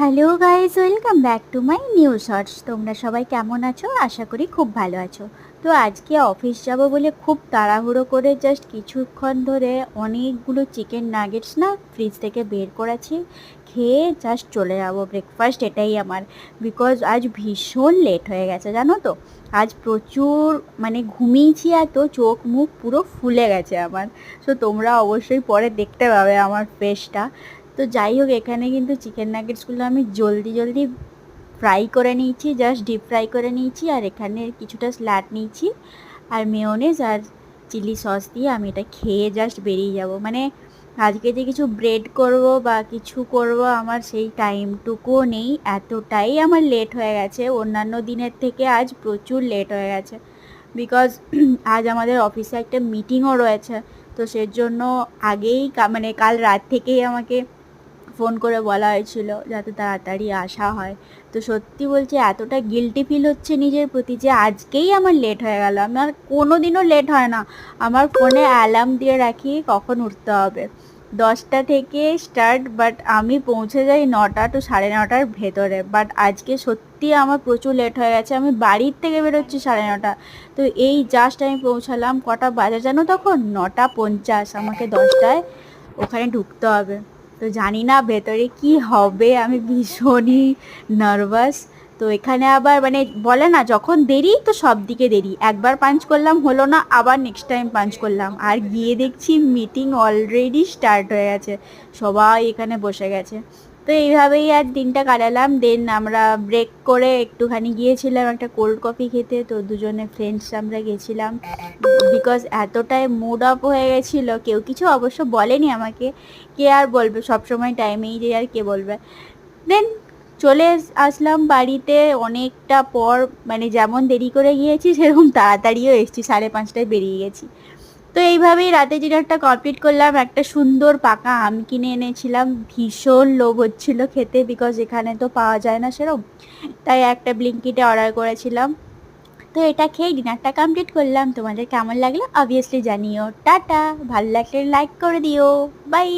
Hello guys, welcome back to my new shorts. তোমরা সবাই কেমন আছো? আশা করি খুব ভালো আছো। তো আজকে অফিস যাব বলে খুব তাড়াহুড়ো করে জাস্ট কিছুক্ষণ ধরে অনেকগুলো চিকেন নাগেটস না ফ্রিজ থেকে বের করেছি, খেয়ে জাস্ট চলে যাব ব্রেকফাস্ট। এটাই আমার, বিকজ আজ ভীষণ লেট হয়ে গেছে জানো তো। আজ প্রচুর ঘুমিয়েছি, এত চোখ মুখ পুরো ফুলে গেছে আমার। তো তোমরা অবশ্যই পরে দেখতে পাবে আমার ফেসটা। তো যাই হোক, এখানে কিন্তু চিকেন নাগেটসগুলো আমি জলদি জলদি ফ্রাই করে নিয়েছি, জাস্ট ডিপ ফ্রাই করে নিয়েছি। আর এখানে কিছুটা স্যালাড নিয়েছি আর মেয়োনেজ আর চিলি সস দিয়ে আমি এটা খেয়ে জাস্ট বেরিয়ে যাব। আজকে যে কিছু ব্রেড করব বা কিছু করব, আমার সেই টাইমটুকুও নেই, এতটাই আমার লেট হয়ে গেছে। অন্যান্য দিনের থেকে আজ প্রচুর লেট হয়ে গেছে, বিকজ আজ আমাদের অফিসে একটা মিটিংও রয়েছে। তো সেজন্য আগেই কাল রাত থেকেই আমাকে ফোন করে বলা হয়েছিল যাতে তাড়াতাড়ি আসা হয়। তো সত্যি বলছি, এতটা গিল্টি ফিল হচ্ছে নিজের প্রতি যে আজকেই আমার লেট হয়ে গেল। আমার কোনো দিনও লেট হয় না, আমার ফোনে অ্যালার্ম দিয়ে রাখি কখন উঠতে হবে, 10টা থেকে স্টার্ট, বাট আমি পৌঁছে যাই 9টা টু 9:30টার ভেতরে। বাট আজকে সত্যি আমার প্রচুর লেট হয়ে গেছে, আমি বাড়ির থেকে বেরোচ্ছি 9:30। তো এই জাস্ট আমি পৌঁছালাম, কটা বাজে জানো তখন? 9:50। আমাকে 10টায় ওখানে ঢুকতে হবে। তো জানি না ভেতরে কি হবে, আমি ভীষণই নার্ভাস। তো এখানে আবার বলে না, যখন দেরি তো সব দিকে দেরি। একবার পাঞ্চ করলাম, হলো না, আবার নেক্সট টাইম পাঞ্চ করলাম, আর গিয়ে দেখছি মিটিং অলরেডি স্টার্ট হয়ে গেছে, সবাই এখানে বসে গেছে। তো এইভাবেই আর দিনটা কাটালাম। দেন আমরা ব্রেক করে একটুখানি গিয়েছিলাম একটা কোল্ড কফি খেতে। তো দুজনে ফ্রেন্ডস আমরা গেছিলাম, বিকজ এতটাই মুড অফ হয়ে গেছিলো। কেউ কিছু অবশ্য বলেনি আমাকে, কে আর বলবে, সবসময় টাইমেই যে আর কে বলবে। দেন চলে আসলাম বাড়িতে অনেকটা পর, যেমন দেরি করে গিয়েছি সেরকম তাড়াতাড়িও এসেছি, 5:30টায় বেরিয়ে গেছি। তো এইভাবেই রাতে ডিনারটা কমপ্লিট করলাম। একটা সুন্দর পাকা আম কিনে এনেছিলাম, ভীষণ লোভ হচ্ছিল খেতে, বিকজ এখানে তো পাওয়া যায় না সেরকম। তাই একটা ব্লিঙ্কিটে অর্ডার করেছিলাম। তো এটা খেয়ে ডিনারটা কমপ্লিট করলাম। তোমাদের কেমন লাগলো অবভিয়াসলি জানিও। টাটা, ভালো লাগলে লাইক করে দিও। বাই।